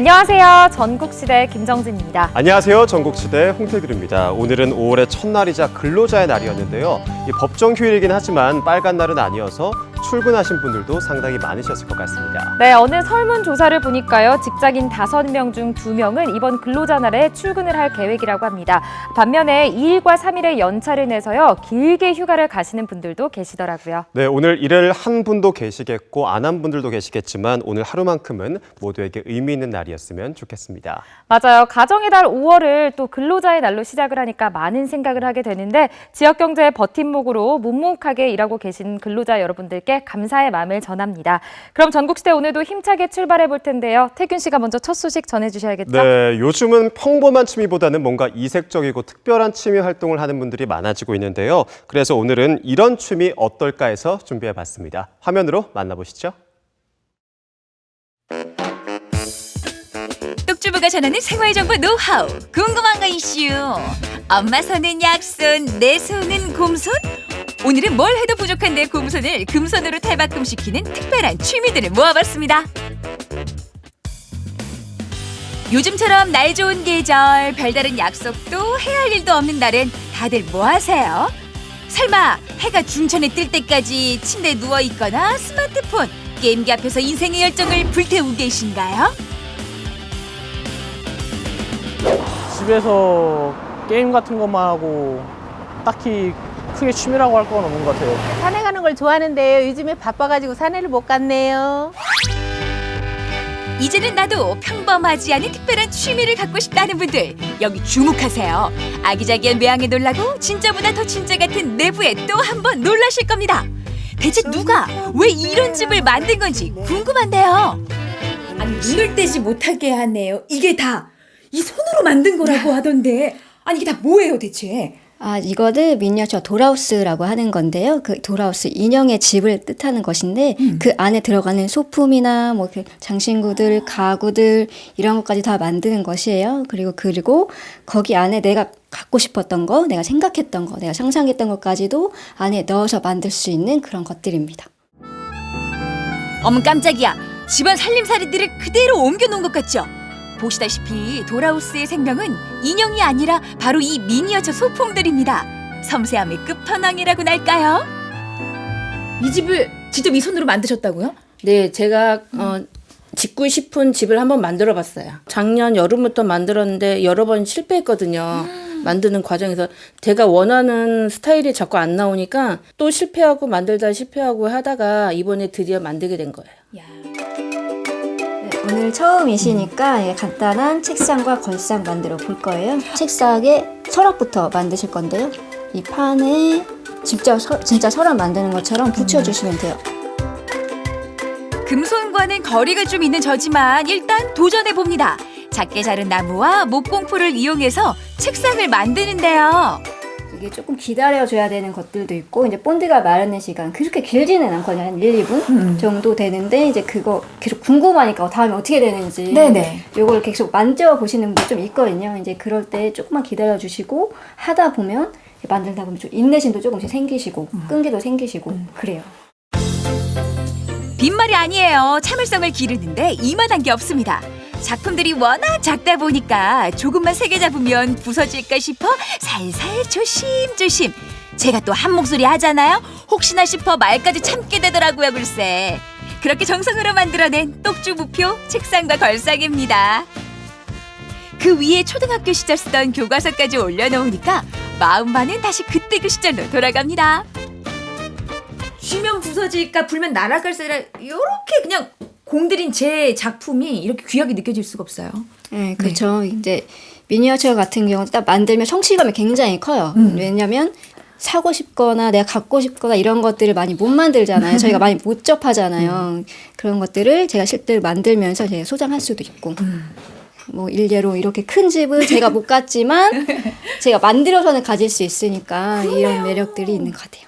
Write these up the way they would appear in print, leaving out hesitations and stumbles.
안녕하세요. 전국시대 김정진입니다. 안녕하세요. 전국시대 홍태규입니다. 오늘은 5월의 첫날이자 근로자의 날이었는데요. 법정 휴일이긴 하지만 빨간 날은 아니어서 출근하신 분들도 상당히 많으셨을 것 같습니다. 네, 어느 설문조사를 보니까요. 직장인 5명 중 2명은 이번 근로자 날에 출근을 할 계획이라고 합니다. 반면에 2일과 3일의 연차를 내서요. 길게 휴가를 가시는 분들도 계시더라고요. 네, 오늘 일을 한 분도 계시겠고 안 한 분들도 계시겠지만 오늘 하루만큼은 모두에게 의미 있는 날이었으면 좋겠습니다. 맞아요. 가정의 달 5월을 또 근로자의 날로 시작을 하니까 많은 생각을 하게 되는데 지역 경제의 버팀목으로 묵묵하게 일하고 계신 근로자 여러분들께 감사의 마음을 전합니다. 그럼 전국시대 오늘도 힘차게 출발해 볼 텐데요. 태균 씨가 먼저 첫 소식 전해주셔야겠죠? 네, 요즘은 평범한 취미보다는 뭔가 이색적이고 특별한 취미 활동을 하는 분들이 많아지고 있는데요. 그래서 오늘은 이런 취미 어떨까 해서 준비해봤습니다. 화면으로 만나보시죠. 똑주부가 전하는 생활정보 노하우 궁금한 거 이슈. 엄마 손은 약손, 내 손은 곰손. 오늘은 뭘 해도 부족한데 곰손을 금손으로 탈바꿈시키는 특별한 취미들을 모아봤습니다. 요즘처럼 날 좋은 계절, 별다른 약속도 해야 할 일도 없는 날엔 다들 뭐 하세요? 설마 해가 중천에 뜰 때까지 침대에 누워있거나 스마트폰, 게임기 앞에서 인생의 열정을 불태우고 계신가요? 집에서 게임 같은 것만 하고 딱히 크게 취미라고 할 건 없는 것 같아요. 산에 가는 걸 좋아하는데 요즘에 바빠가지고 산에를 못 갔네요. 이제는 나도 평범하지 않은 특별한 취미를 갖고 싶다는 분들 여기 주목하세요. 아기자기한 외양에 놀라고 진짜보다 더 진짜 같은 내부에 또 한 번 놀라실 겁니다. 대체 누가 왜 이런 집을 만든 건지 궁금한데요. 아니 눈을 떼지 못하게 하네요. 이게 다 이 손으로 만든 거라고 하던데 아니 이게 다 뭐예요 대체? 이거를 미니어처 돌하우스라고 하는 건데요. 그 돌하우스 인형의 집을 뜻하는 것인데 그 안에 들어가는 소품이나 뭐 그 장신구들, 가구들 이런 것까지 다 만드는 것이에요. 그리고 거기 안에 내가 갖고 싶었던 거, 내가 생각했던 거, 내가 상상했던 것까지도 안에 넣어서 만들 수 있는 그런 것들입니다. 어머 깜짝이야. 집안 살림살이들을 그대로 옮겨놓은 것 같죠? 보시다시피 돌하우스의 생명은 인형이 아니라 바로 이 미니어처 소품들입니다. 섬세함의 끝판왕이라고나 할까요? 이 집을 직접 이 손으로 만드셨다고요? 네, 제가 짓고 싶은 집을 한번 만들어 봤어요. 작년 여름부터 만들었는데 여러 번 실패했거든요. 만드는 과정에서 제가 원하는 스타일이 자꾸 안 나오니까 또 실패하고 만들다 실패하고 하다가 이번에 드디어 만들게 된 거예요. 오늘 처음이시니까 간단한 책상과 걸상 만들어 볼 거예요. 책상에 서랍부터 만드실 건데요. 이 판에 진짜 서랍 만드는 것처럼 붙여주시면 돼요. 금손과는 거리가 좀 있는 저지만 일단 도전해봅니다. 작게 자른 나무와 목공풀을 이용해서 책상을 만드는데요. 이게 조금 기다려줘야 되는 것들도 있고 이제 본드가 마르는 시간 그렇게 길지는 않거든요. 한 1, 2분 정도 되는데 이제 그거 계속 궁금하니까 다음에 어떻게 되는지 요걸 계속 만져보시는 분들 좀 있거든요. 이제 그럴 때 조금만 기다려주시고 하다 보면 만들다 보면 좀 인내심도 조금씩 생기시고 끈기도 생기시고 그래요. 빈말이 아니에요. 참을성을 기르는데 이만한 게 없습니다. 작품들이 워낙 작다 보니까 조금만 세게 잡으면 부서질까 싶어 살살 조심조심. 제가 또 한 목소리 하잖아요. 혹시나 싶어 말까지 참게 되더라고요 글쎄. 그렇게 정성으로 만들어낸 똑주부표 책상과 걸상입니다. 그 위에 초등학교 시절 쓰던 교과서까지 올려놓으니까 마음만은 다시 그때 그 시절로 돌아갑니다. 쥐면 부서질까 불면 날아갈세라 이렇게 그냥 공들인 제 작품이 이렇게 귀하게 느껴질 수가 없어요. 네, 그렇죠. 이제 미니어처 같은 경우 딱 만들면 성취감이 굉장히 커요. 왜냐면 사고 싶거나 내가 갖고 싶거나 이런 것들을 많이 못 만들잖아요. 저희가 많이 못 접하잖아요. 그런 것들을 제가 실제로 만들면서 제가 소장할 수도 있고. 뭐 일례로 이렇게 큰 집을 제가 못 갔지만 제가 만들어서는 가질 수 있으니까 이런 매력들이 있는 것 같아요.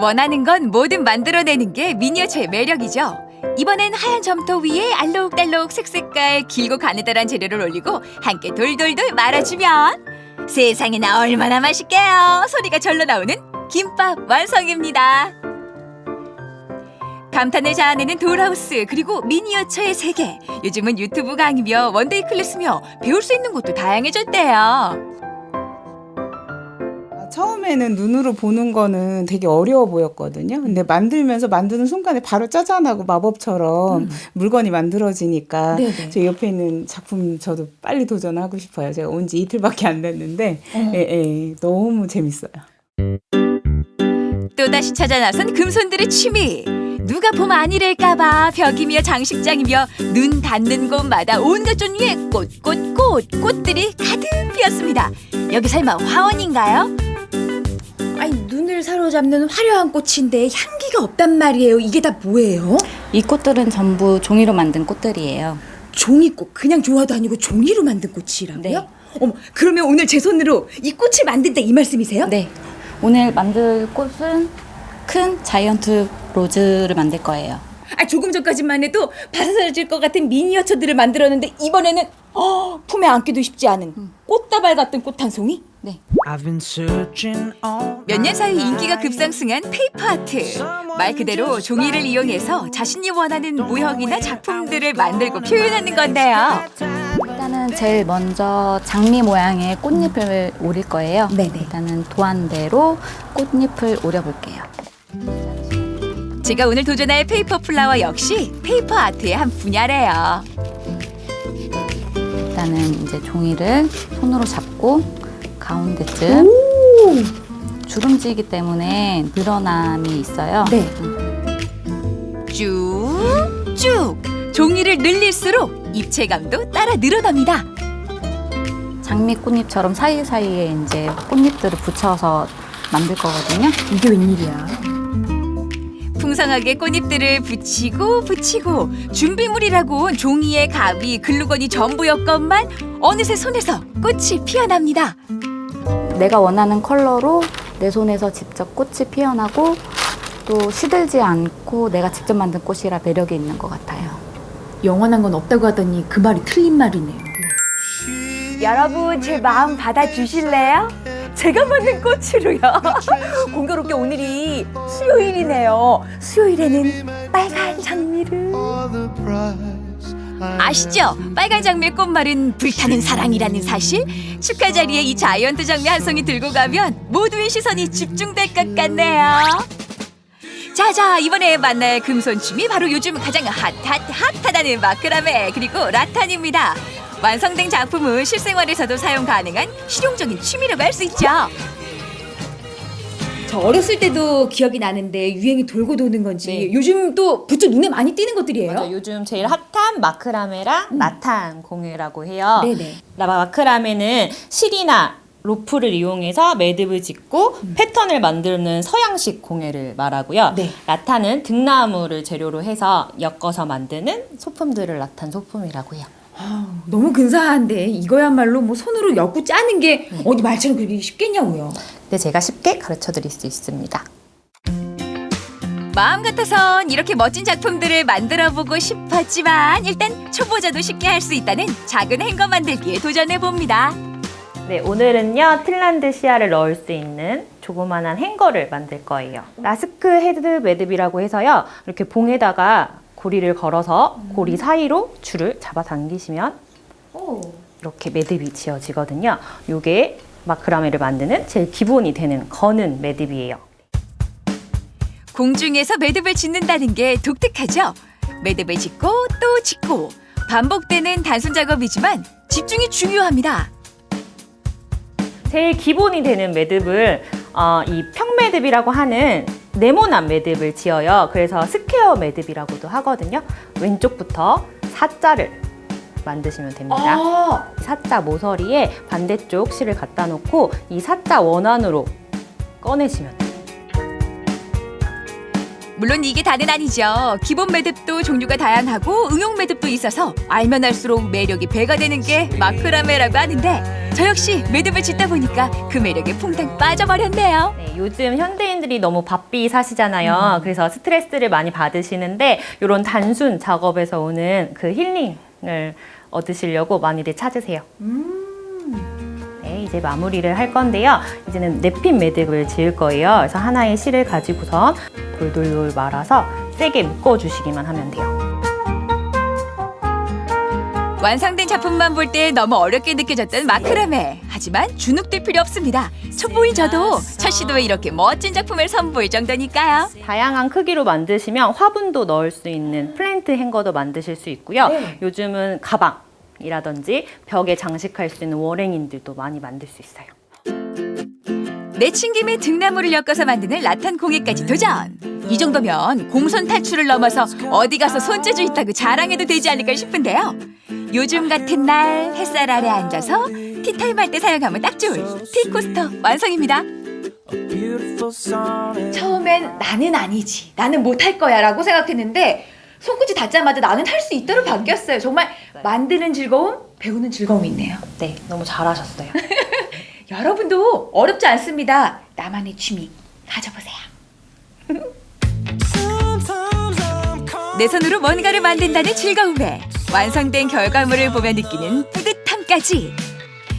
원하는 건 뭐든 만들어내는 게 미니어처의 매력이죠. 이번엔 하얀 점토 위에 알록달록 색색깔 길고 가느다란 재료를 올리고 함께 돌돌돌 말아주면 세상에나 얼마나 맛있게요. 소리가 절로 나오는 김밥 완성입니다. 감탄을 자아내는 돌하우스 그리고 미니어처의 세계. 요즘은 유튜브 강의며 원데이 클래스며 배울 수 있는 것도 다양해졌대요. 처음에는 눈으로 보는 거는 되게 어려워 보였거든요. 근데 만드는 순간에 바로 짜잔하고 마법처럼 물건이 만들어지니까 네네. 저 옆에 있는 작품 저도 빨리 도전하고 싶어요. 제가 온 지 이틀밖에 안 됐는데 너무 재밌어요. 또다시 찾아 나선 금손들의 취미. 누가 보면 아니랄까봐 벽이며 장식장이며 눈 닿는 곳마다 온갖 종류의 꽃들이 가득 피었습니다. 여기 설마 화원인가요? 아니 눈을 사로잡는 화려한 꽃인데 향기가 없단 말이에요. 이게 다 뭐예요? 이 꽃들은 전부 종이로 만든 꽃들이에요. 종이꽃. 그냥 좋아도 아니고 종이로 만든 꽃이라고요? 네. 어머, 그러면 오늘 제 손으로 이 꽃을 만든다 이 말씀이세요? 네. 오늘 만들 꽃은 큰 자이언트 로즈를 만들 거예요. 아, 조금 전까지만 해도 바사사질 것 같은 미니어처들을 만들었는데 이번에는 품에 안기도 쉽지 않은 꽃다발 같은 꽃 한 송이? 네. 몇 년 사이 인기가 급상승한 페이퍼 아트. 말 그대로 종이를 이용해서 자신이 원하는 모형이나 작품들을 만들고 표현하는 건데요. 일단은 제일 먼저 장미 모양의 꽃잎을 오릴 거예요. 네네. 일단은 도안대로 꽃잎을 오려볼게요. 제가 오늘 도전할 페이퍼 플라워 역시 페이퍼 아트의 한 분야래요. 일단은 이제 종이를 손으로 잡고 가운데쯤 주름지기 때문에 늘어남이 있어요. 네. 쭉쭉 종이를 늘릴수록 입체감도 따라 늘어납니다. 장미 꽃잎처럼 사이사이에 이제 꽃잎들을 붙여서 만들 거거든요. 이게 웬일이야? 풍성하게 꽃잎들을 붙이고 준비물이라고 종이에 가위, 글루건이 전부였건만 어느새 손에서 꽃이 피어납니다. 내가 원하는 컬러로 내 손에서 직접 꽃이 피어나고 또 시들지 않고 내가 직접 만든 꽃이라 매력이 있는 것 같아요. 영원한 건 없다고 하더니 그 말이 틀린 말이네요. 여러분 제 마음 받아주실래요? 제가 만든 꽃으로요. 공교롭게 오늘이 수요일이네요. 수요일에는 빨간 장미를. 아시죠? 빨간 장미의 꽃말은 불타는 사랑이라는 사실? 축하 자리에 이 자이언트 장미 한 송이 들고 가면 모두의 시선이 집중될 것 같네요. 자자, 이번에 만날 금손춤이 바로 요즘 가장 핫하다는 마크라메 그리고 라탄입니다. 완성된 작품은 실생활에서도 사용 가능한 실용적인 취미라고 할 수 있죠. 저 어렸을 때도 기억이 나는데 유행이 돌고 도는 건지 네. 요즘 또 부쩍 눈에 많이 띄는 것들이에요. 맞아, 요즘 제일 핫한 마크라메랑 라탄 공예라고 해요. 네네. 마크라메는 실이나 로프를 이용해서 매듭을 짓고 패턴을 만드는 서양식 공예를 말하고요. 네. 라탄은 등나무를 재료로 해서 엮어서 만드는 소품들을 라탄 소품이라고 해요. 너무 근사한데 이거야말로 뭐 손으로 엮고 짜는 게 어디 말처럼 그렇게 쉽겠냐고요. 근데 제가 쉽게 가르쳐 드릴 수 있습니다. 마음 같아선 이렇게 멋진 작품들을 만들어보고 싶었지만 일단 초보자도 쉽게 할 수 있다는 작은 행거 만들기에 도전해봅니다. 네, 오늘은요 핀란드 시아를 넣을 수 있는 조그만한 행거를 만들 거예요. 라스크 헤드 매듭이라고 해서요 이렇게 봉에다가 고리를 걸어서 고리 사이로 줄을 잡아당기시면 이렇게 매듭이 지어지거든요. 이게 마크라메를 만드는 제일 기본이 되는 거는 매듭이에요. 공중에서 매듭을 짓는다는 게 독특하죠. 매듭을 짓고 또 짓고 반복되는 단순 작업이지만 집중이 중요합니다. 제일 기본이 되는 매듭을 이 평매듭이라고 하는 네모난 매듭을 지어요. 그래서 스퀘어 매듭이라고도 하거든요. 왼쪽부터 사자를 만드시면 됩니다. 사자 모서리에 반대쪽 실을 갖다 놓고 이 사자 원안으로 꺼내시면 돼요. 물론 이게 다는 아니죠. 기본 매듭도 종류가 다양하고 응용 매듭도 있어서 알면 알수록 매력이 배가 되는 게 마크라메라고 하는데 저 역시 매듭을 짓다 보니까 그 매력에 퐁당 빠져버렸네요. 네, 요즘 현대인들이 너무 바삐 사시잖아요. 그래서 스트레스를 많이 받으시는데 이런 단순 작업에서 오는 그 힐링을 얻으시려고 많이들 찾으세요. 네, 이제 마무리를 할 건데요. 이제는 냅핀 매듭을 지을 거예요. 그래서 하나의 실을 가지고선 돌돌돌 말아서 세게 묶어주시기만 하면 돼요. 완성된 작품만 볼 때 너무 어렵게 느껴졌던 마크라메. 하지만 주눅들 필요 없습니다. 초보인 저도 첫 시도에 이렇게 멋진 작품을 선보일 정도니까요. 다양한 크기로 만드시면 화분도 넣을 수 있는 플랜트 행거도 만드실 수 있고요. 요즘은 가방이라든지 벽에 장식할 수 있는 월행인들도 많이 만들 수 있어요. 내친김에 등나무를 엮어서 만드는 라탄 공예까지 도전. 이 정도면 공손 탈출을 넘어서 어디 가서 손재주 있다고 자랑해도 되지 않을까 싶은데요. 요즘 같은 날 햇살 아래 앉아서 티타임 할 때 사용하면 딱 좋은 티코스터 완성입니다. 처음엔 나는 아니지, 나는 못할 거야 라고 생각했는데 손끝이 닿자마자 나는 할 수 있다로 바뀌었어요. 정말 만드는 즐거움, 배우는 즐거움이 있네요. 네, 너무 잘하셨어요. 여러분도 어렵지 않습니다. 나만의 취미 가져보세요. 내 손으로 뭔가를 만든다는 즐거움에 완성된 결과물을 보며 느끼는 뿌듯함까지.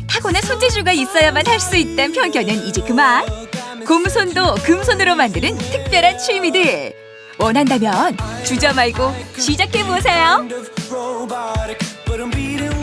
타고난 손재주가 있어야만 할 수 있다는 편견은 이제 그만. 곰손도 금손으로 만드는 특별한 취미들. 원한다면 주저 말고 시작해보세요.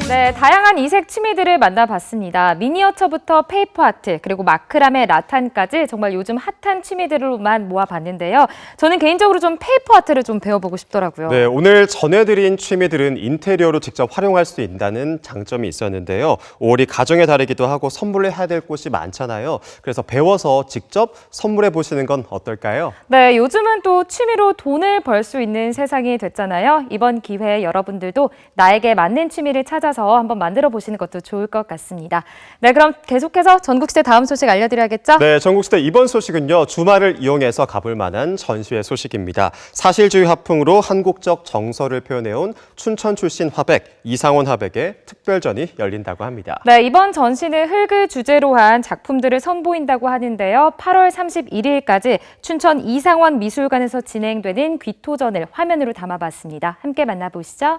네, 다양한 이색 취미들을 만나봤습니다. 미니어처부터 페이퍼 아트, 그리고 마크라메, 라탄까지 정말 요즘 핫한 취미들로만 모아봤는데요. 저는 개인적으로 좀 페이퍼 아트를 좀 배워보고 싶더라고요. 네, 오늘 전해드린 취미들은 인테리어로 직접 활용할 수 있다는 장점이 있었는데요. 5월이 가정의 달이기도 하고 선물해야 될 곳이 많잖아요. 그래서 배워서 직접 선물해 보시는 건 어떨까요? 네, 요즘은 또 취미로 돈을 벌 수 있는 세상이 됐잖아요. 이번 기회에 여러분들도 나에게 맞는 취미를 찾아서 한번 만들어 보시는 것도 좋을 것 같습니다. 네, 그럼 계속해서 전국시대 다음 소식 알려드려야겠죠? 네, 전국시대 이번 소식은요. 주말을 이용해서 가볼 만한 전시회 소식입니다. 사실주의 화풍으로 한국적 정서를 표현해온 춘천 출신 화백, 이상원 화백의 특별전이 열린다고 합니다. 네, 이번 전시는 흙을 주제로 한 작품들을 선보인다고 하는데요. 8월 31일까지 춘천 이상원 미술관에서 진행되는 귀토전을 화면으로 담아봤습니다. 함께 만나보시죠.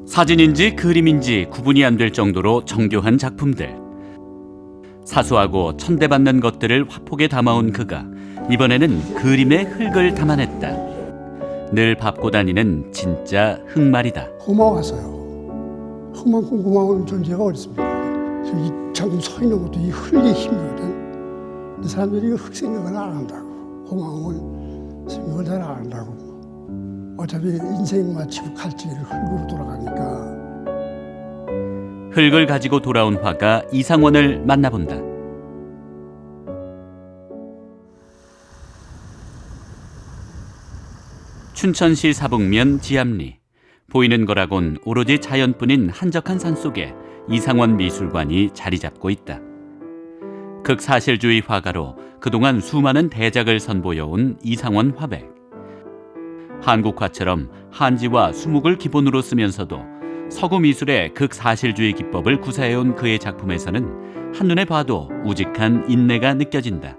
사진인지 그림인지 구분이 안 될 정도로 정교한 작품들. 사소하고 천대받는 것들을 화폭에 담아온 그가 이번에는 그림에 흙을 담아냈다. 늘 밟고 다니는 진짜 흙말이다. 고마워서요. 흙만큼 고마운 존재가 어디 있습니까? 이 참 서 있는 것도 이 흙의 힘이거든. 이 사람들이 흙 생각을 안 한다고. 고마움을 생각을 잘 안 한다고. 어차피 인생 마치고 갈 길을 흙으로 돌아가니까. 흙을 가지고 돌아온 화가 이상원을 만나본다. 춘천시 사북면 지암리. 보이는 거라곤 오로지 자연뿐인 한적한 산속에 이상원 미술관이 자리 잡고 있다. 극사실주의 화가로 그동안 수많은 대작을 선보여온 이상원 화백. 한국화처럼 한지와 수묵을 기본으로 쓰면서도 서구 미술의 극사실주의 기법을 구사해온 그의 작품에서는 한눈에 봐도 우직한 인내가 느껴진다.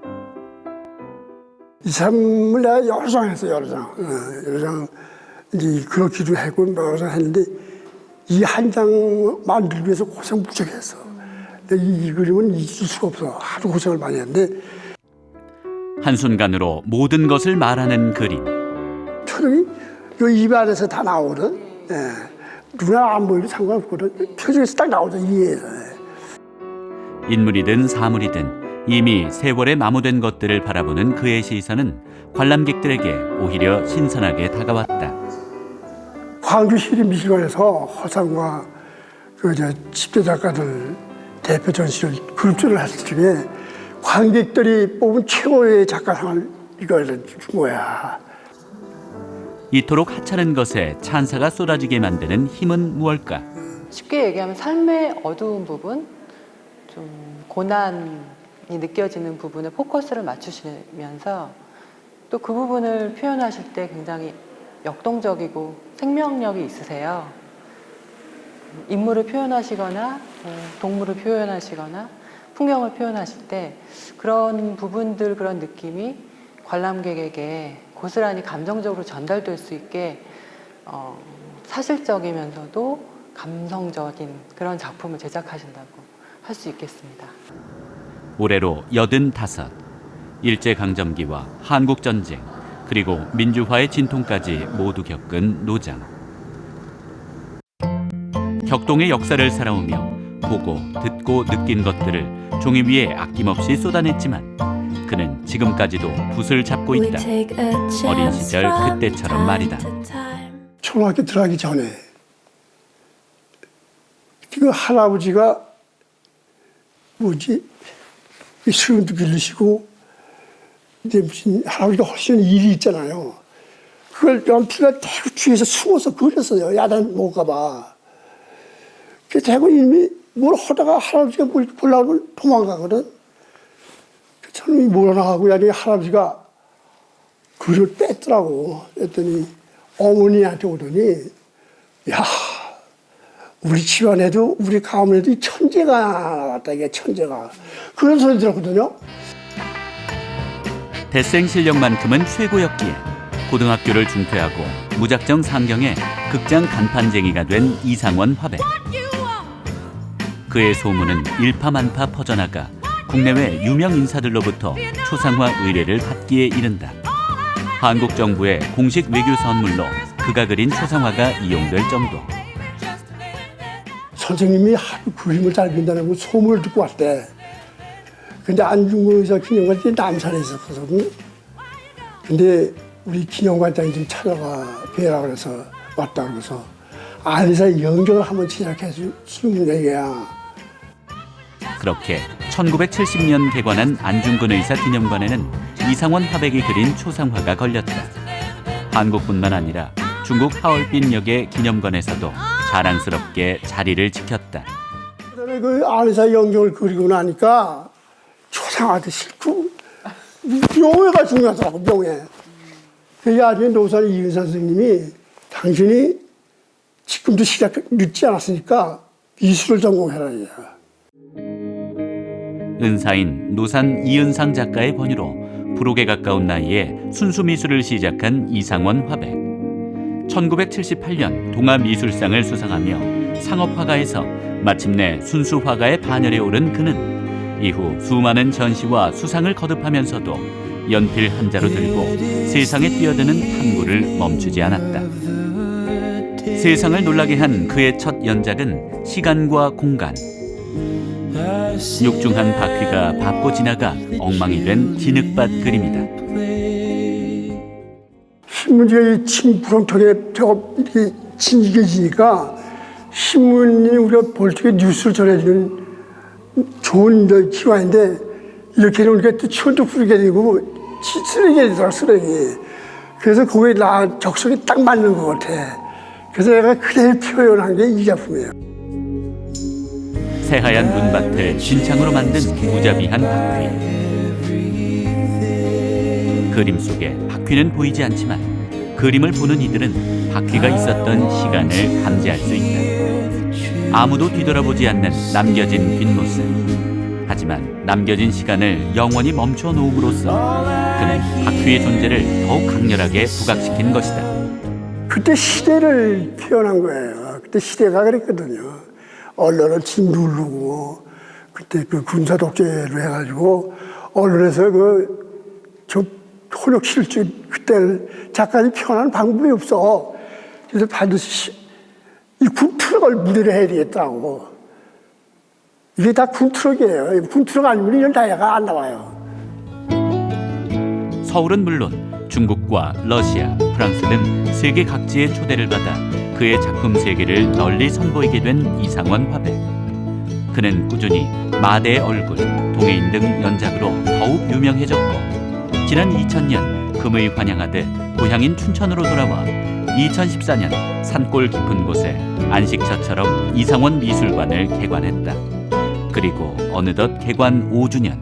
이 사람을 내가 여러 장 했어요, 여러 장. 여러 장 이제 그렇기도 했고 여러 장 했는데 이 한 장 만들기 위해서 고생 무척 했어. 근데 이 그림은 잊을 수가 없어. 하도 고생을 많이 했는데. 한순간으로 모든 것을 말하는 그림. 표정이 요 입 안에서 다 나오거든. 예. 눈에 안 보이도 상관없거든. 표정에서 딱 나오죠, 이해해서. 인물이든 사물이든 이미 세월에 마모된 것들을 바라보는 그의 시선은 관람객들에게 오히려 신선하게 다가왔다. 광주 시립미술관에서 허상과 집대 작가들 대표 전시를 그룹전을 했을 적에 관객들이 뽑은 최고의 작가상을 이걸 준 거야. 이토록 하찮은 것에 찬사가 쏟아지게 만드는 힘은 무엇일까? 쉽게 얘기하면 삶의 어두운 부분, 좀 고난이 느껴지는 부분에 포커스를 맞추시면서 또 그 부분을 표현하실 때 굉장히 역동적이고 생명력이 있으세요. 인물을 표현하시거나 동물을 표현하시거나 풍경을 표현하실 때 그런 부분들, 그런 느낌이 관람객에게 고스란히 감정적으로 전달될 수 있게 사실적이면서도 감성적인 그런 작품을 제작하신다고 할 수 있겠습니다. 올해로 85. 일제강점기와 한국전쟁, 그리고 민주화의 진통까지 모두 겪은 노장. 격동의 역사를 살아오며 보고, 듣고, 느낀 것들을 종이 위에 아낌없이 쏟아냈지만 그는 지금까지도 붓을 잡고 있다. 어린 시절 그때처럼 말이다. 초등학교 들어가기 전에 그 할아버지가 이 수염도 길르시고 이제 무슨 할아버지가 하시는 일이 있잖아요. 그걸 연필을 대고 뒤에서 숨어서 그렸어요. 야단 못 가봐. 그 대고 이미 뭘 하다가 할아버지가 뭘 보려고 도망가거든. 저놈이 뭐라 하고 야니 할아버지가 글을 뺐더라고. 그랬더니 어머니한테 오더니 야 우리 집안에도 우리 가문에도 천재가 나왔다. 이게 천재가. 그런 소리 들었거든요. 대생 실력만큼은 최고였기에 고등학교를 중퇴하고 무작정 상경해 극장 간판쟁이가 된 이상원 화백. 그의 소문은 일파만파 퍼져나가 국내외 유명 인사들로부터 초상화 의뢰를 받기에 이른다. 한국 정부의 공식 외교 선물로 그가 그린 초상화가 이용될 정도. 선생님이 하도 그림을 잘 그린다는 소문을 듣고 왔대. 근데 안중근 의사 기념관이 남산에 있었거든. 근데 우리 기념관장이 좀 찾아가 뵈라 그래서 왔다 그래서 안에서 연극을 한번 제작해 주는 얘기야. 그렇게 1970년 개관한 안중근 의사 기념관에는 이상원 화백이 그린 초상화가 걸렸다. 한국뿐만 아니라 중국 하얼빈역의 기념관에서도 자랑스럽게 자리를 지켰다. 그다음에 그 안에서 연극을 그리고 나니까 초상화도 싫고 명예가 중요하더라고. 명예. 그 나중에 노산 이은사 선생님이 당신이 지금도 시작 늦지 않았으니까 미술을 전공해라. 은사인 노산 이은상 작가의 권유로 불혹에 가까운 나이에 순수미술을 시작한 이상원 화백. 1978년 동아미술상을 수상하며 상업화가에서 마침내 순수화가의 반열에 오른 그는 이후 수많은 전시와 수상을 거듭하면서도 연필 한 자루 들고 세상에 뛰어드는 탐구를 멈추지 않았다. 세상을 놀라게 한 그의 첫 연작은 시간과 공간. 육중한 바퀴가 밟고 지나가 엉망이 된 진흙밭 그림이다. 신문지가 침 구렁텅이에 저거 이렇게 진지해지니까 신문이 우리가 볼 적에 뉴스를 전해주는 좋은 기관인데 이렇게 해놓으니까 또 치원도 부리게 되고 쓰레기가 되더라, 쓰레기. 그래서 거기에 나 적성이 딱 맞는 것 같아. 그래서 내가 그대로 표현한 게 이 작품이에요. 새하얀 눈밭을 진창으로 만든 무자비한 바퀴. 그림 속에 바퀴는 보이지 않지만 그림을 보는 이들은 바퀴가 있었던 시간을 감지할 수 있다. 아무도 뒤돌아보지 않는 남겨진 뒷모습. 하지만 남겨진 시간을 영원히 멈춰 놓음으로써 그는 바퀴의 존재를 더욱 강렬하게 부각시킨 것이다. 그때 시대를 표현한 거예요. 그때 시대가 그랬거든요. 언론을 짓누르고 그때 그 군사 독재를 해가지고 언론에서 저 혼역실주 그때를 작가들이 표현하는 방법이 없어. 그래서 반드시 이 군트럭을 무대로 해야 되겠다고. 이게 다 군트럭이에요. 군트럭 아니면 이런 다이아가 안 나와요. 서울은 물론 중국과 러시아, 프랑스 등 세계 각지의 초대를 받아 그의 작품 세계를 널리 선보이게 된 이상원 화백. 그는 꾸준히 마대의 얼굴, 동해인 등 연작으로 더욱 유명해졌고 지난 2000년 금의 환영하듯 고향인 춘천으로 돌아와 2014년 산골 깊은 곳에 안식처처럼 이상원 미술관을 개관했다. 그리고 어느덧 개관 5주년.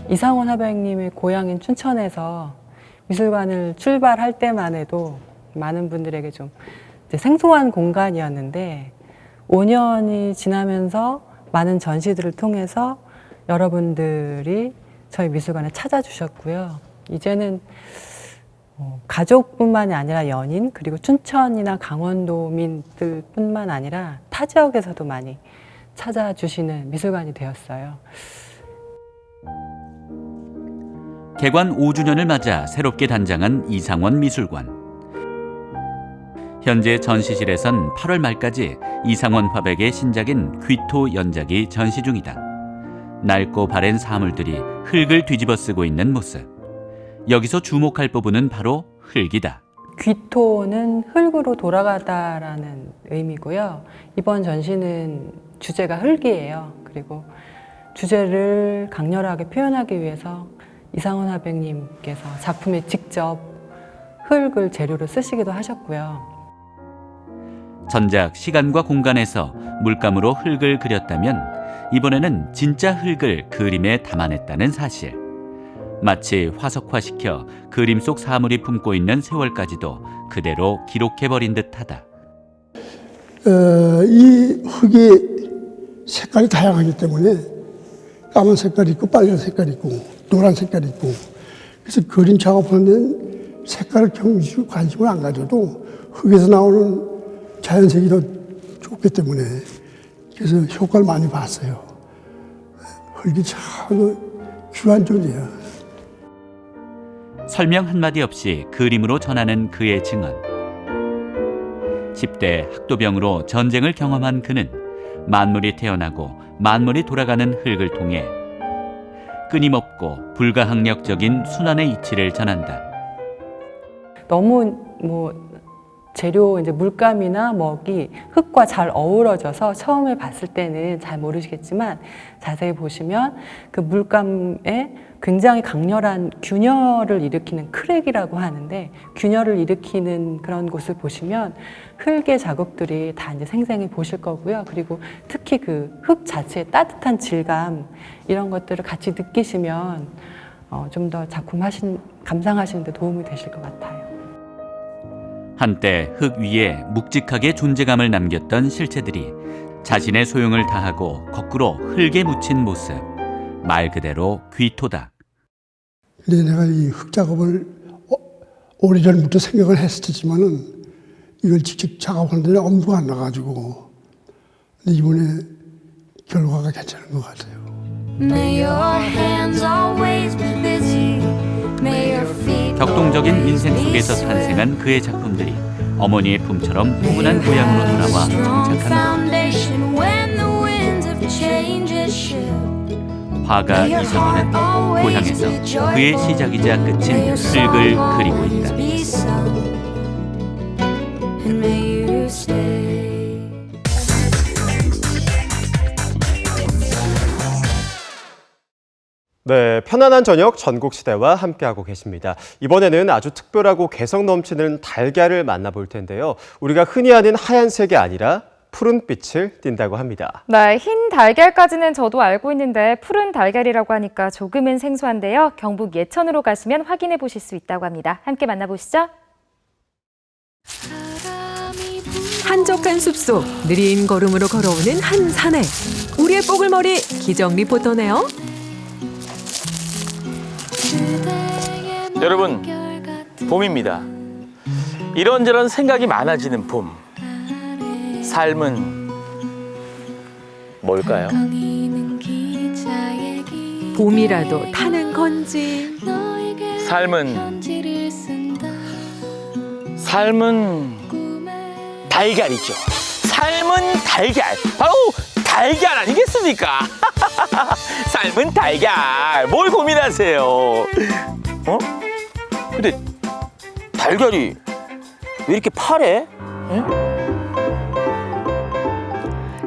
이상원 화백님의 고향인 춘천에서 미술관을 출발할 때만 해도 많은 분들에게 좀 생소한 공간이었는데 5년이 지나면서 많은 전시들을 통해서 여러분들이 저희 미술관에 찾아주셨고요. 이제는 가족뿐만이 아니라 연인 그리고 춘천이나 강원도민들뿐만 아니라 타 지역에서도 많이 찾아주시는 미술관이 되었어요. 개관 5주년을 맞아 새롭게 단장한 이상원 미술관. 현재 전시실에선 8월 말까지 이상원 화백의 신작인 귀토 연작이 전시 중이다. 낡고 바랜 사물들이 흙을 뒤집어 쓰고 있는 모습. 여기서 주목할 부분은 바로 흙이다. 귀토는 흙으로 돌아가다라는 의미고요. 이번 전시는 주제가 흙이에요. 그리고 주제를 강렬하게 표현하기 위해서 이상원 화백님께서 작품에 직접 흙을 재료로 쓰시기도 하셨고요. 전작 시간과 공간에서 물감으로 흙을 그렸다면 이번에는 진짜 흙을 그림에 담아냈다는 사실. 마치 화석화시켜 그림 속 사물이 품고 있는 세월까지도 그대로 기록해버린 듯하다. 이 흙이 색깔이 다양하기 때문에 까만 색깔이 있고 빨간 색깔이 있고 노란 색깔이 있고, 그래서 그림 작업하는 데는 색깔을 관심을 안 가져도 흙에서 나오는 자연색이 더 좋기 때문에 그래서 효과를 많이 봤어요. 흙이 참 귀한 존재야. 설명 한마디 없이 그림으로 전하는 그의 증언. 10대 학도병으로 전쟁을 경험한 그는 만물이 태어나고 만물이 돌아가는 흙을 통해 끊임없고 불가항력적인 순환의 이치를 전한다. 너무 재료 이제 물감이나 먹이 흙과 잘 어우러져서 처음에 봤을 때는 잘 모르시겠지만 자세히 보시면 그 물감에 굉장히 강렬한 균열을 일으키는 크랙이라고 하는데, 균열을 일으키는 그런 곳을 보시면 흙의 자국들이 다 이제 생생히 보실 거고요. 그리고 특히 그 흙 자체의 따뜻한 질감, 이런 것들을 같이 느끼시면 좀 더 작품 감상하시는 데 도움이 되실 것 같아요. 한때 흙 위에 묵직하게 존재감을 남겼던 실체들이 자신의 소용을 다하고 거꾸로 흙에 묻힌 모습. 말 그대로 귀토다. 근데 내가 이 흙 작업을 오래전부터 생각을 했었지만은 이걸 직접 작업하는 데는 엄두가 안 나가지고, 근데 이번에 결과가 괜찮은 것 같아요. 격동적인 인생 속에서 탄생한 그의 작품들이 어머니의 품처럼 포근한 고향으로 돌아와 정착한다. 화가 이상원은 고향에서 그의 시작이자 끝인 흙을 그리고 있다. 네, 편안한 저녁 전국시대와 함께하고 계십니다. 이번에는 아주 특별하고 개성 넘치는 달걀을 만나볼 텐데요. 우리가 흔히 아는 하얀색이 아니라 푸른 빛을 띈다고 합니다. 네, 흰 달걀까지는 저도 알고 있는데 푸른 달걀이라고 하니까 조금은 생소한데요. 경북 예천으로 가시면 확인해 보실 수 있다고 합니다. 함께 만나보시죠. 한적한 숲속 느린 걸음으로 걸어오는 한 사내. 우리의 뽀글머리 기정 리포터네요. 여러분, 봄입니다. 이런저런 생각이 많아지는 봄. 삶은 뭘까요? 봄이라도 타는 건지. 삶은 달걀이죠. 삶은 달걀. 바로 달걀 아니겠습니까? 삶은 달걀. 뭘 고민하세요? 근데 달걀이 왜 이렇게 파래? 응?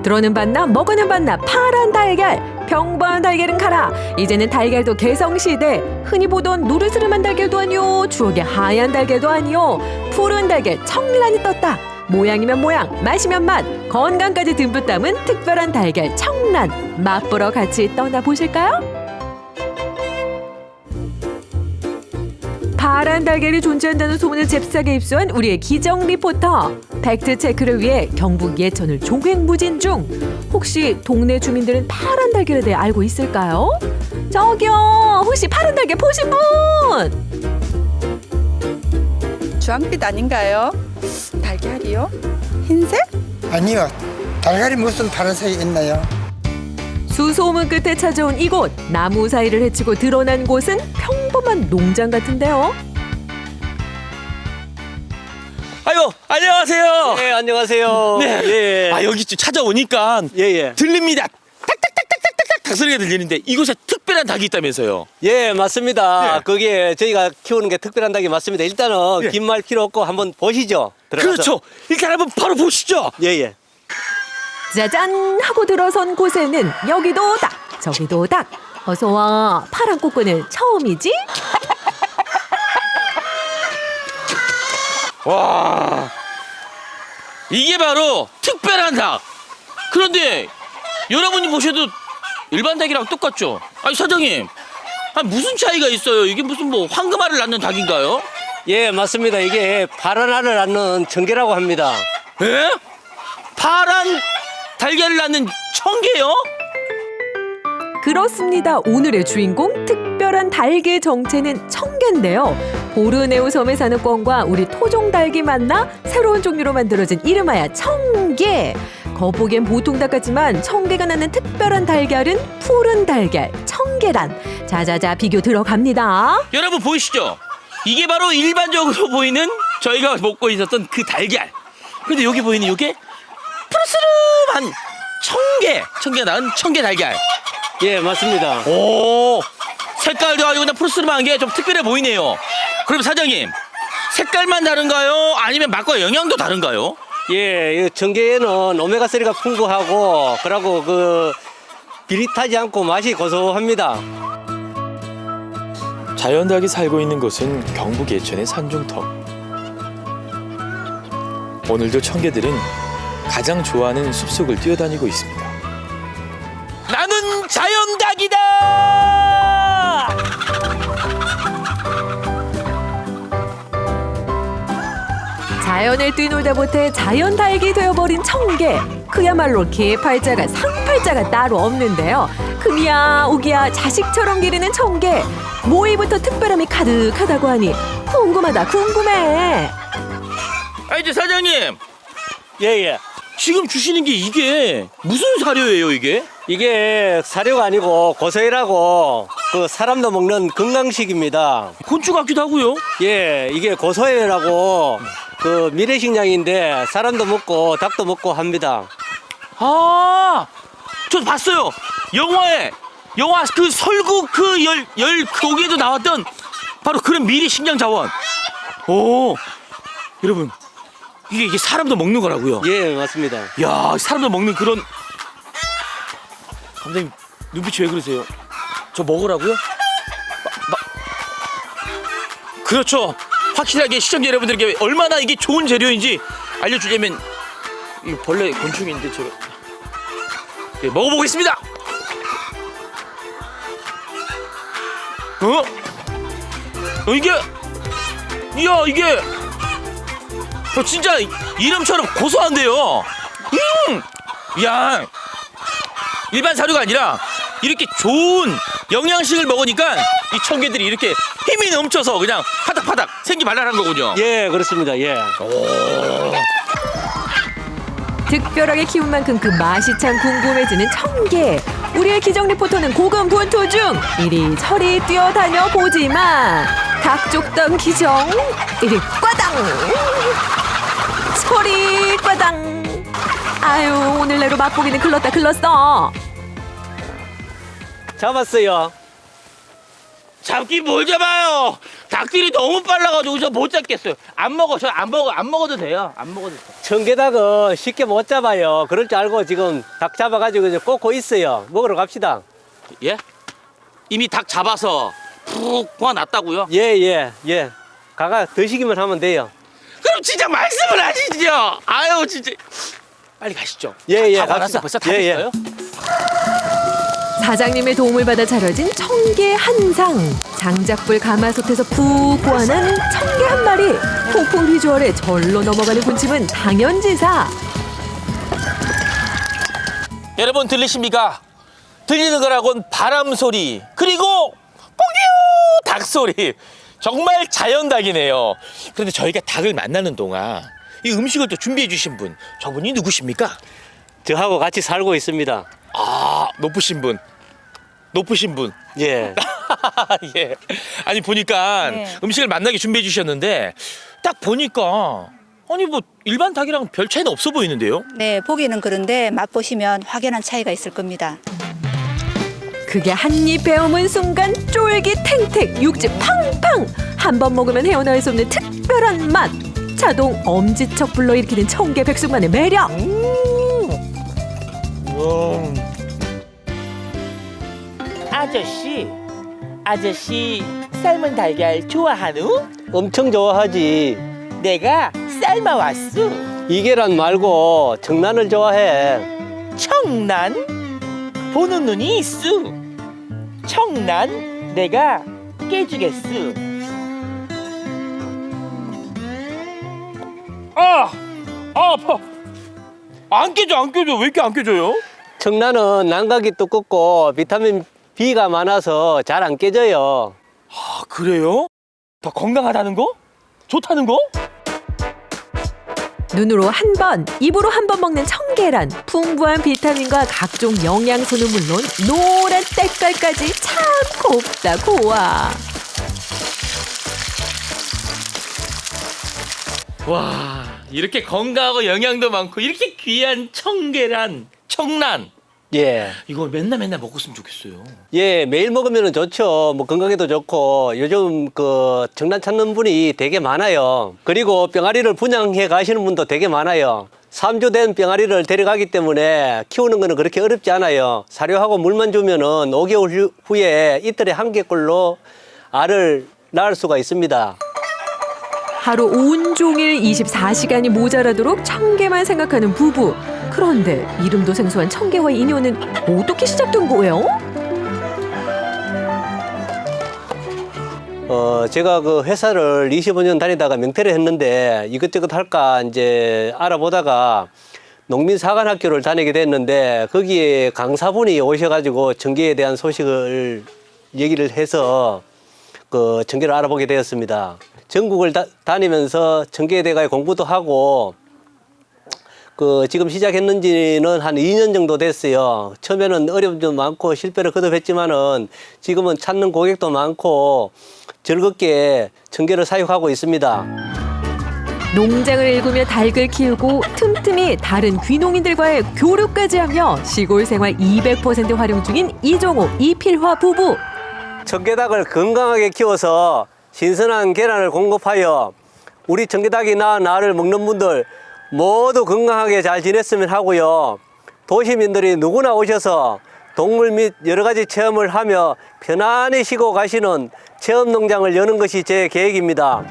들어는 봤나 먹어는 봤나 파란 달걀. 평범한 달걀은 가라. 이제는 달걀도 개성시대. 흔히 보던 노르스름한 달걀도 아니요, 추억의 하얀 달걀도 아니요, 푸른 달걀 청란이 떴다. 모양이면 모양, 맛이면 맛, 건강까지 듬뿍 담은 특별한 달걀 청란. 맛보러 같이 떠나보실까요? 파란 달걀이 존재한다는 소문을 잽싸게 입수한 우리의 기정 리포터. 팩트체크를 위해 경북 예천을 종횡무진 중. 혹시 동네 주민들은 파란 달걀에 대해 알고 있을까요? 저기요, 혹시 파란 달걀 보신 분? 주황빛 아닌가요? 달걀이요? 흰색? 아니요. 달걀이 무슨 파란색이 있나요? 수소문 끝에 찾아온 이곳. 나무 사이를 헤치고 드러난 곳은 평범한 농장 같은데요. 아유, 안녕하세요. 네, 안녕하세요. 네. 예. 아, 여기 찾아오니까 들립니다. 탁탁탁탁탁탁 닭 소리가 들리는데 이곳에 특별한 닭이 있다면서요? 예, 맞습니다. 거기에 저희가 키우는 게 특별한 닭이 맞습니다. 일단은 긴 말 필요 없고 한번 보시죠. 들어가서. 그렇죠. 일단 한번 바로 보시죠. 예. 짜잔 하고 들어선 곳에는 여기도 닭, 저기도 닭. 어서 와. 파란 꼬꼬는 처음이지? 와, 이게 바로 특별한 닭. 그런데 여러분이 보셔도 일반 닭이랑 똑같죠? 아니 사장님, 무슨 차이가 있어요? 이게 무슨 뭐 황금알을 낳는 닭인가요? 예, 맞습니다. 이게 파란 알을 낳는 청개라고 합니다. 예? 파란 달걀을 낳는 청개요? 그렇습니다. 오늘의 주인공 특별한 달개 정체는 청개인데요. 보르네오 섬에 사는 꿩과 우리 토종 닭이 만나 새로운 종류로 만들어진 이름하여 청개. 겉보기엔 보통 닭 같지만 청개가 낳는 특별한 달걀은 푸른 달걀, 청개란. 자자자 비교 들어갑니다. 여러분 보이시죠? 이게 바로 일반적으로 보이는 저희가 먹고 있었던 그 달걀. 근데 여기 보이는 이게 푸르스름한 청개가 낳은 청개 달걀. 예, 맞습니다. 오, 색깔도 아주 그냥 푸르스름한 게 좀 특별해 보이네요. 그럼 사장님, 색깔만 다른가요? 아니면 맛과 영양도 다른가요? 예, 청개에는 오메가3가 풍부하고 그러고 비릿하지 않고 맛이 고소합니다. 자연닭이 살고 있는 곳은 경북 예천의 산중턱. 오늘도 청개들은 가장 좋아하는 숲속을 뛰어다니고 있습니다. 나는 자연닭이다! 자연을 뛰놀다 못해 자연 닭이 되어버린 청개. 그야말로 개팔자가 상팔자가 따로 없는데요. 금이야 오기야 자식처럼 기르는 청개. 모이부터 특별함이 가득하다고 하니 궁금하다 궁금해. 아, 이제 사장님. 예. 지금 주시는 게 이게 무슨 사료예요, 이게? 이게 사료가 아니고 고소해라고 사람도 먹는 건강식입니다. 곤충 같기도 하고요. 예, 이게 고소해라고 미래식량인데 사람도 먹고 닭도 먹고 합니다. 아, 저 봤어요. 영화 그 설국 거기에도 나왔던 바로 그런 미래 식량 자원. 오, 여러분. 이게 사람도 먹는 거라고요? 예, 맞습니다. 야, 사람도 먹는 그런. 감독님 눈빛이 왜 그러세요? 저 먹으라고요? 그렇죠. 확실하게 시청자 여러분들에게 얼마나 이게 좋은 재료인지 알려주려면 이 벌레 곤충인데 제가 먹어보겠습니다. 이게 진짜 이름처럼 고소한데요. 야, 일반 사료가 아니라 이렇게 좋은 영양식을 먹으니까 이 청개들이 이렇게 힘이 넘쳐서 그냥 파닥파닥 생기발랄한 거군요. 예, 그렇습니다. 예. 특별하게 키운 만큼 그 맛이 참 궁금해지는 청개. 우리의 기정 리포터는 고군분투 중 이리저리 뛰어다녀 보지만 닭 쫓던 기정 이리 꽈당 소리 꽈당. 아유, 오늘 내로 맛보기는 글렀어. 잡았어요. 잡긴 뭘 잡아요. 닭들이 너무 빨라가지고 저 못 잡겠어요. 안 먹어도 돼요. 청개닭은 쉽게 못 잡아요. 그럴 줄 알고 지금 닭 잡아가지고 이제 꽂고 있어요. 먹으러 갑시다. 예? 이미 닭 잡아서 푹 모아놨다고요? 예. 가가 드시기만 하면 돼요. 그럼 진짜 말씀을 하시죠. 아유, 진짜. 빨리 가시죠. 예, 잡아놨어. 벌써 다 됐어요? 사장님의 도움을 받아 차려진 청개 한 상. 장작불 가마솥에서 푹 구워낸 청개 한 마리. 통풍 비주얼에 절로 넘어가는 군침은 당연지사. 여러분 들리십니까? 들리는 거라곤 바람 소리, 그리고 뽕듀 닭 소리. 정말 자연닭이네요. 그런데 저희가 닭을 만나는 동안 이 음식을 또 준비해 주신 분, 저분이 누구십니까? 저하고 같이 살고 있습니다. 아, 높으신 분. 예. 예. 아니 보니까 음식을 맛나게 준비해 주셨는데 딱 보니까 아니 뭐 일반 닭이랑 별 차이는 없어 보이는데요? 네, 보기는 그런데 맛보시면 확연한 차이가 있을 겁니다. 그게 한 입 베어문 순간 쫄깃탱탱 육즙 팡팡 한 번 먹으면 헤어나올 수 없는 특별한 맛 자동 엄지척 불러일으키는 청계 백숙만의 매력. 아저씨 삶은 달걀 좋아하누? 엄청 좋아하지. 내가 삶아왔어. 이계란 말고 청란을 좋아해. 청란? 보는 눈이 있어. 청란 내가 깨주겠어. 아파. 안 깨져. 왜 이렇게 안 깨져요? 청란은 난각이 두껍고 비타민 B가 많아서 잘 안 깨져요. 아, 그래요? 더 건강하다는 거? 좋다는 거? 눈으로 한 번, 입으로 한 번 먹는 청계란. 풍부한 비타민과 각종 영양소는 물론 노란 때깔까지 참 곱다 고와. 와, 이렇게 건강하고 영양도 많고 이렇게 귀한 청계란, 청란. 예. 이거 맨날 먹고 있으면 좋겠어요. 예, 매일 먹으면 좋죠. 뭐 건강에도 좋고 요즘 그 청란 찾는 분이 되게 많아요. 그리고 병아리를 분양해 가시는 분도 되게 많아요. 3주 된 병아리를 데려가기 때문에 키우는 거는 그렇게 어렵지 않아요. 사료하고 물만 주면은 5개월 후에 이틀에 1개꼴로 알을 낳을 수가 있습니다. 하루 온종일 24시간이 모자라도록 청계만 생각하는 부부. 그런데 이름도 생소한 청계와 인연은 어떻게 시작된 거예요? 제가 그 회사를 25년 다니다가 명퇴를 했는데 이것저것 할까 이제 알아보다가 농민사관학교를 다니게 됐는데 거기에 강사분이 오셔가지고 청계에 대한 소식을 얘기를 해서 그 청계를 알아보게 되었습니다. 전국을 다니면서 청계에 대해 공부도 하고 그 지금 시작했는지는 한 2년 정도 됐어요. 처음에는 어려움도 많고 실패를 거듭했지만은 지금은 찾는 고객도 많고 즐겁게 청계를 사육하고 있습니다. 농장을 일구며 닭을 키우고 틈틈이 다른 귀농인들과의 교류까지 하며 시골 생활 200% 활용 중인 이종호, 이필화 부부. 청계닭을 건강하게 키워서 신선한 계란을 공급하여 우리 청계닭이 낳은 알을 먹는 분들 모두 건강하게 잘 지냈으면 하고요. 도시민들이 누구나 오셔서 동물 및 여러 가지 체험을 하며 편안히 쉬고 가시는 체험 농장을 여는 것이 제 계획입니다.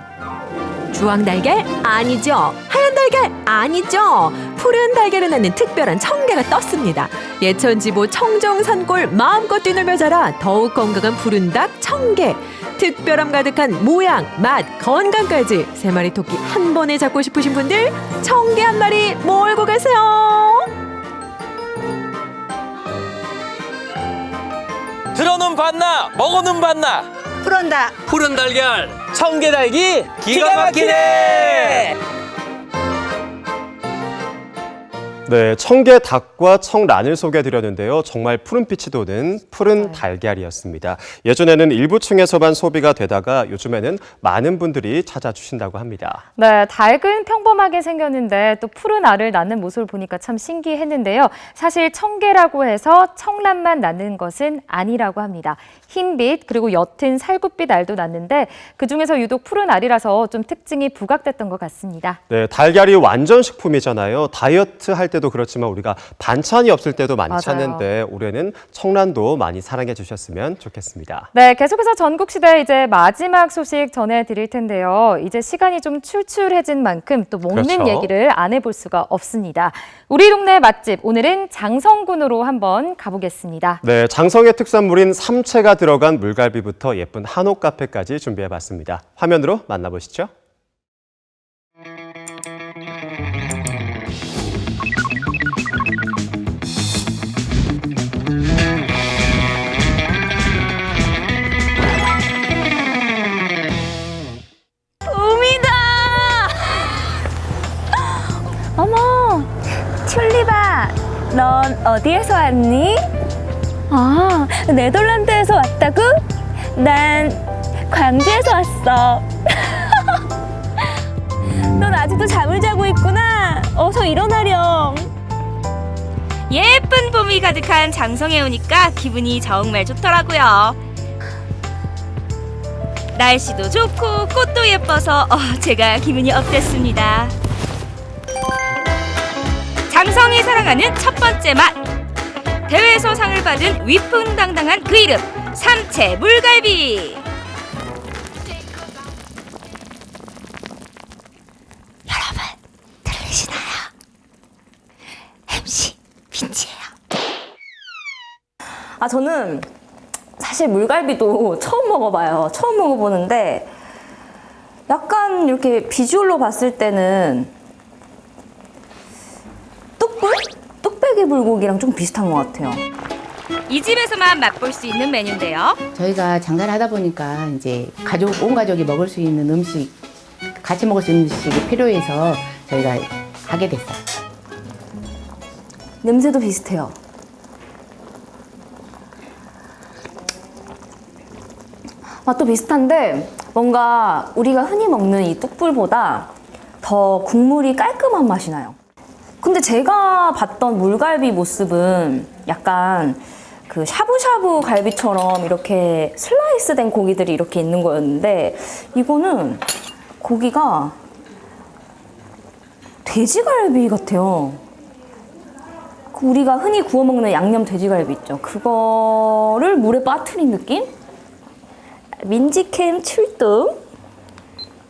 주황 달걀 아니죠. 하얀 달걀 아니죠. 푸른 달걀을 낳는 특별한 청계가 떴습니다. 예천지보 청정산골 마음껏 뛰놀며 자라 더욱 건강한 푸른 닭 청계. 특별함 가득한 모양, 맛, 건강까지 3마리 토끼 한 번에 잡고 싶으신 분들 청계 한 마리 몰고 가세요. 들어는 봤나, 먹어는 봤나. 푸른 달걀 청계닭이 기가 막히네. 네, 청계닭과 청란을 소개해드렸는데요. 정말 푸른빛이 도는 푸른 달걀이었습니다. 예전에는 일부층에서만 소비가 되다가 요즘에는 많은 분들이 찾아주신다고 합니다. 네, 닭은 평범하게 생겼는데 또 푸른 알을 낳는 모습을 보니까 참 신기했는데요. 사실 청계라고 해서 청란만 낳는 것은 아니라고 합니다. 흰빛 그리고 옅은 살구빛 알도 낳는데 그중에서 유독 푸른 알이라서 좀 특징이 부각됐던 것 같습니다. 네, 달걀이 완전 식품이잖아요. 다이어트 할 때도 그렇지만 우리가 반찬이 없을 때도 많지 않은데 올해는 청란도 많이 사랑해 주셨으면 좋겠습니다. 네, 계속해서 전국시대 이제 마지막 소식 전해드릴 텐데요. 이제 시간이 좀 출출해진 만큼 또 먹는 얘기를 안 해볼 수가 없습니다. 우리 동네 맛집, 오늘은 장성군으로 한번 가보겠습니다. 네, 장성의 특산물인 삼채가 들어간 물갈비부터 예쁜 한옥 카페까지 준비해봤습니다. 화면으로 만나보시죠. 어머, 튤리바, 넌 어디에서 왔니? 아, 네덜란드에서 왔다고? 난 광주에서 왔어. 넌 아직도 잠을 자고 있구나. 어서 일어나렴. 예쁜 봄이 가득한 장성에 오니까 기분이 정말 좋더라고요. 날씨도 좋고 꽃도 예뻐서 제가 기분이 업됐습니다. 장성이 사랑하는 첫 번째 맛. 대회에서 상을 받은 위풍당당한 그 이름, 삼채 물갈비. 여러분, 들리시나요? MC 빈지예요. 저는 사실 물갈비도 처음 먹어봐요. 처음 먹어보는데 약간 이렇게 비주얼로 봤을 때는 뚝배기 불고기랑 좀 비슷한 것 같아요. 이 집에서만 맛볼 수 있는 메뉴인데요. 저희가 장사를 하다 보니까 이제 온 가족이 먹을 수 있는 음식, 같이 먹을 수 있는 음식이 필요해서 저희가 하게 됐어요. 냄새도 비슷해요. 맛도 비슷한데 뭔가 우리가 흔히 먹는 이 뚝불보다 더 국물이 깔끔한 맛이 나요. 근데 제가 봤던 물갈비 모습은 약간 그 샤브샤브 갈비처럼 이렇게 슬라이스 된 고기들이 이렇게 있는 거였는데 이거는 고기가 돼지갈비 같아요. 우리가 흔히 구워 먹는 양념 돼지갈비 있죠. 그거를 물에 빠뜨린 느낌? 민지캠 출동.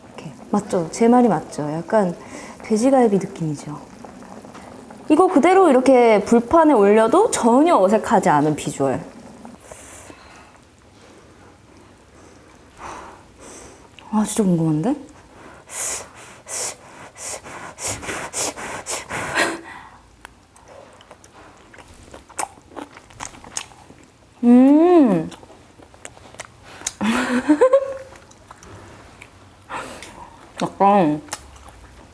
이렇게. 맞죠? 제 말이 맞죠? 약간 돼지갈비 느낌이죠. 이거 그대로 이렇게 불판에 올려도 전혀 어색하지 않은 비주얼. 진짜 궁금한데? 약간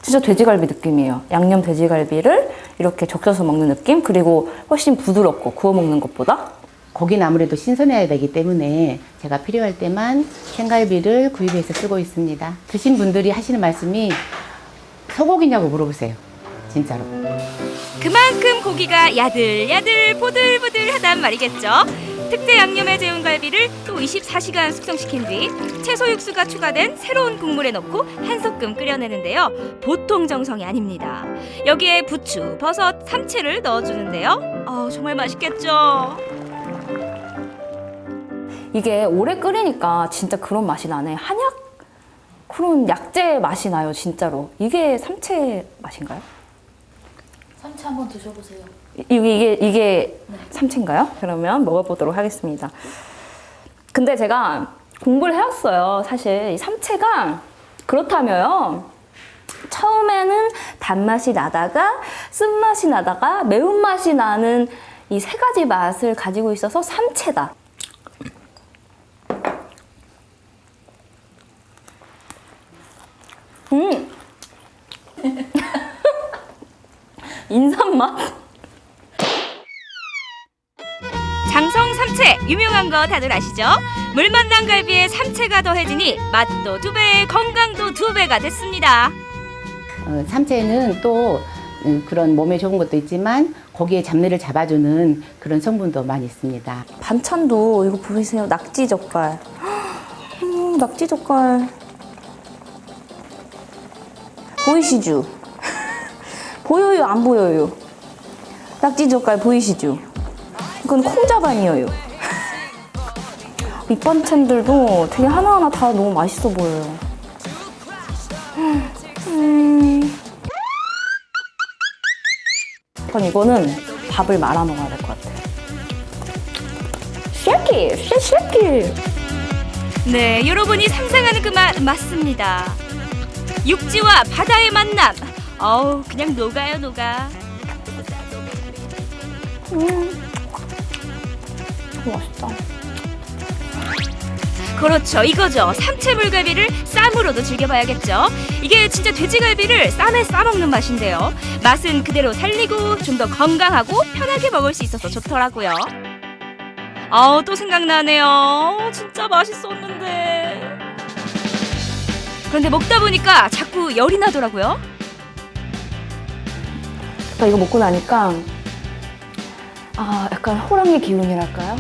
진짜 돼지갈비 느낌이에요. 양념 돼지갈비를 이렇게 적셔서 먹는 느낌? 그리고 훨씬 부드럽고 구워 먹는 것보다. 고기는 아무래도 신선해야 되기 때문에 제가 필요할 때만 생갈비를 구입해서 쓰고 있습니다. 드신 분들이 하시는 말씀이 소고기냐고 물어보세요. 진짜로. 그만큼 고기가 야들야들 보들보들하단 말이겠죠. 특제 양념에 재운 갈비를 또 24시간 숙성시킨 뒤 채소 육수가 추가된 새로운 국물에 넣고 한 섞음 끓여내는데요. 보통 정성이 아닙니다. 여기에 부추, 버섯, 삼채를 넣어주는데요. 정말 맛있겠죠. 이게 오래 끓이니까 진짜 그런 맛이 나네. 한약? 그런 약재 맛이 나요, 진짜로. 이게 삼채 맛인가요? 삼채 한번 드셔보세요. 이게 삼채인가요? 그러면 먹어보도록 하겠습니다. 근데 제가 공부를 해왔어요. 사실 이 삼채가 그렇다며요. 처음에는 단맛이 나다가 쓴맛이 나다가 매운맛이 나는 이 세 가지 맛을 가지고 있어서 삼채다. 인삼맛? 장성 삼채 유명한 거 다들 아시죠? 물 만난 갈비에 삼채가 더해지니 맛도 2배, 건강도 2배가 됐습니다. 삼채는 또 그런 몸에 좋은 것도 있지만 고기의 잡내를 잡아주는 그런 성분도 많이 있습니다. 반찬도 이거 보이세요? 낙지 젓갈. 낙지 젓갈. 보이시죠? 보여요, 안 보여요? 낙지 젓갈 보이시죠? 이건 콩자반이에요. 밑반찬들도 되게 하나하나 다 너무 맛있어 보여요. 그럼 이거는 밥을 말아 먹어야 될 것 같아요. 쉐키! 네, 여러분이 상상하는 그 맛 맞습니다. 육지와 바다의 만남. 그냥 녹아요, 녹아. 맛있다. 그렇죠, 이거죠. 삼채 물갈비를 쌈으로도 즐겨봐야겠죠. 이게 진짜 돼지갈비를 쌈에 싸먹는 맛인데요. 맛은 그대로 살리고 좀 더 건강하고 편하게 먹을 수 있어서 좋더라고요. 아우, 또 생각나네요. 진짜 맛있었는데. 그런데 먹다 보니까 자꾸 열이 나더라고요. 이거 먹고 나니까 약간 호랑이 기운이랄까요?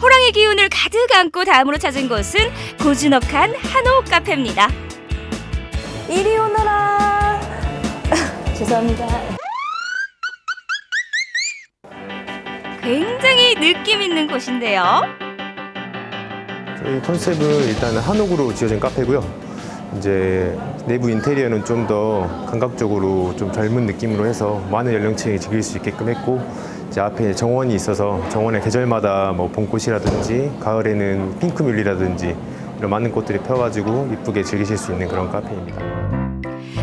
호랑이 기운을 가득 안고 다음으로 찾은 곳은 고즈넉한 한옥 카페입니다. 이리 오너라. 죄송합니다. 굉장히 느낌 있는 곳인데요. 저희 컨셉은 일단 한옥으로 지어진 카페고요. 이제 내부 인테리어는 좀 더 감각적으로 좀 젊은 느낌으로 해서 많은 연령층이 즐길 수 있게끔 했고, 이제 앞에 정원이 있어서 정원의 계절마다 뭐 봄꽃이라든지 가을에는 핑크뮬리라든지 이런 많은 꽃들이 펴가지고 이쁘게 즐기실 수 있는 그런 카페입니다.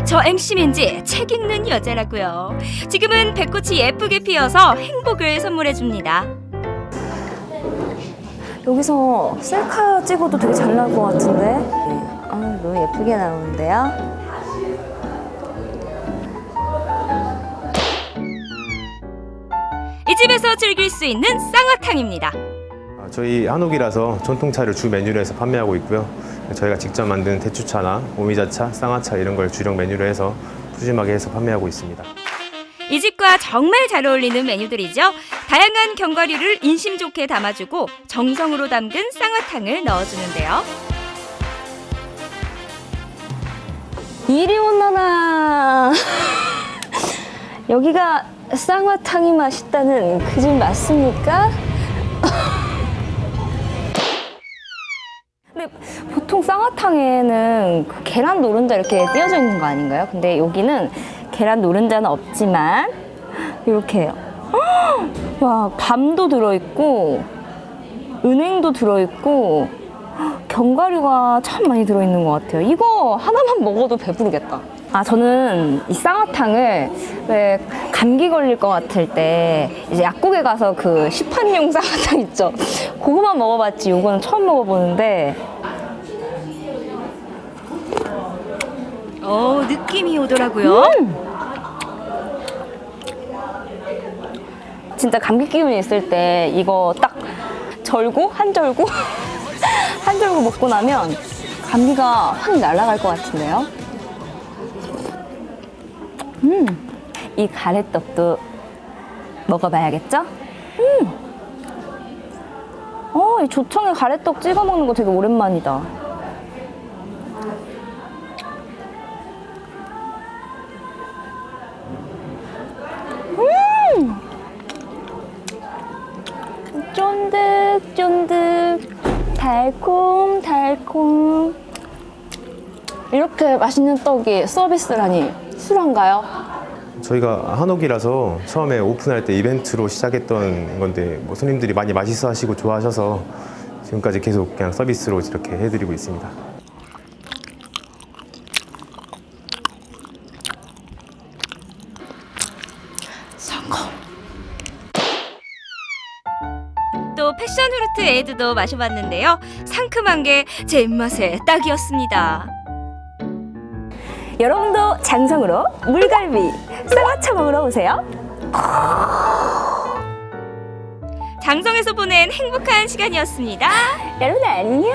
저 MC 민지 책 읽는 여자라고요. 지금은 배꽃이 예쁘게 피어서 행복을 선물해 줍니다. 여기서 셀카 찍어도 되게 잘 나올 것 같은데. 너무 예쁘게 나오는데요. 이 집에서 즐길 수 있는 쌍화탕입니다. 저희 한옥이라서 전통차를 주 메뉴로 해서 판매하고 있고요. 저희가 직접 만든 대추차나 오미자차, 쌍화차 이런 걸 주력 메뉴로 해서 푸짐하게 해서 판매하고 있습니다. 이 집과 정말 잘 어울리는 메뉴들이죠. 다양한 견과류를 인심 좋게 담아주고 정성으로 담근 쌍화탕을 넣어주는데요. 이리 오너라. 여기가 쌍화탕이 맛있다는 그 집 맞습니까? 근데 보통 쌍화탕에는 그 계란 노른자 이렇게 띄어져 있는 거 아닌가요? 근데 여기는 계란 노른자는 없지만 이렇게 와, 밤도 들어있고 은행도 들어있고 견과류가 참 많이 들어있는 것 같아요. 이거 하나만 먹어도 배부르겠다. 저는 이 쌍화탕을 왜 감기 걸릴 것 같을 때 이제 약국에 가서 그 시판용 쌍화탕 있죠? 그거만 먹어봤지 이거는 처음 먹어보는데 느낌이 오더라고요. 진짜 감기 기운이 있을 때 이거 딱 절고 한 절고 한 절고 먹고 나면 감기가 확 날아갈 것 같은데요. 이 가래떡도 먹어봐야겠죠? 이 조청에 가래떡 찍어 먹는 거 되게 오랜만이다. 쫀득쫀득 달콤달콤. 이렇게 맛있는 떡이 서비스라니 실화인가요? 저희가 한옥이라서 처음에 오픈할 때 이벤트로 시작했던 건데 뭐 손님들이 많이 맛있어 하시고 좋아하셔서 지금까지 계속 그냥 서비스로 이렇게 해드리고 있습니다. 성공. 또 패션 후르트 에이드도 마셔봤는데요. 상큼한 게 제 입맛에 딱이었습니다. 여러분도 장성으로 물갈비, 쌍화차 먹으러 오세요. 장성에서 보낸 행복한 시간이었습니다. 여러분 안녕.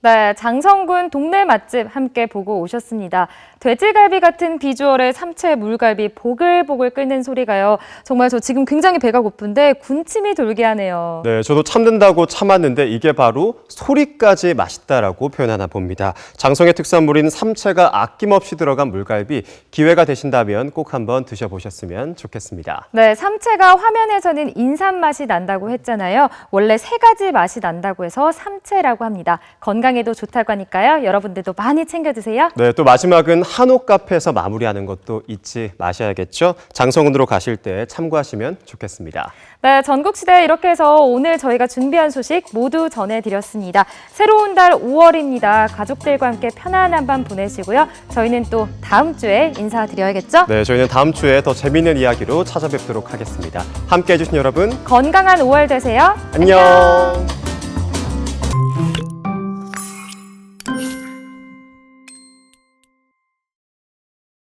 네, 장성군 동네 맛집 함께 보고 오셨습니다. 돼지갈비 같은 비주얼의 삼채 물갈비 보글보글 끓는 소리가요. 정말 저 지금 굉장히 배가 고픈데 군침이 돌게 하네요. 네, 저도 참는다고 참았는데 이게 바로 소리까지 맛있다라고 표현하나 봅니다. 장성의 특산물인 삼채가 아낌없이 들어간 물갈비, 기회가 되신다면 꼭 한번 드셔보셨으면 좋겠습니다. 네, 삼채가 화면에서는 인삼 맛이 난다고 했잖아요. 원래 3가지 맛이 난다고 해서 삼채라고 합니다. 건강에도 좋다고 하니까요. 여러분들도 많이 챙겨 드세요. 네, 또 마지막은 한옥 카페에서 마무리하는 것도 잊지 마셔야겠죠. 장성군으로 가실 때 참고하시면 좋겠습니다. 네, 전국시대 이렇게 해서 오늘 저희가 준비한 소식 모두 전해드렸습니다. 새로운 달 5월입니다. 가족들과 함께 편안한 밤 보내시고요. 저희는 또 다음 주에 인사드려야겠죠? 네, 저희는 다음 주에 더 재미있는 이야기로 찾아뵙도록 하겠습니다. 함께해 주신 여러분 건강한 5월 되세요. 안녕.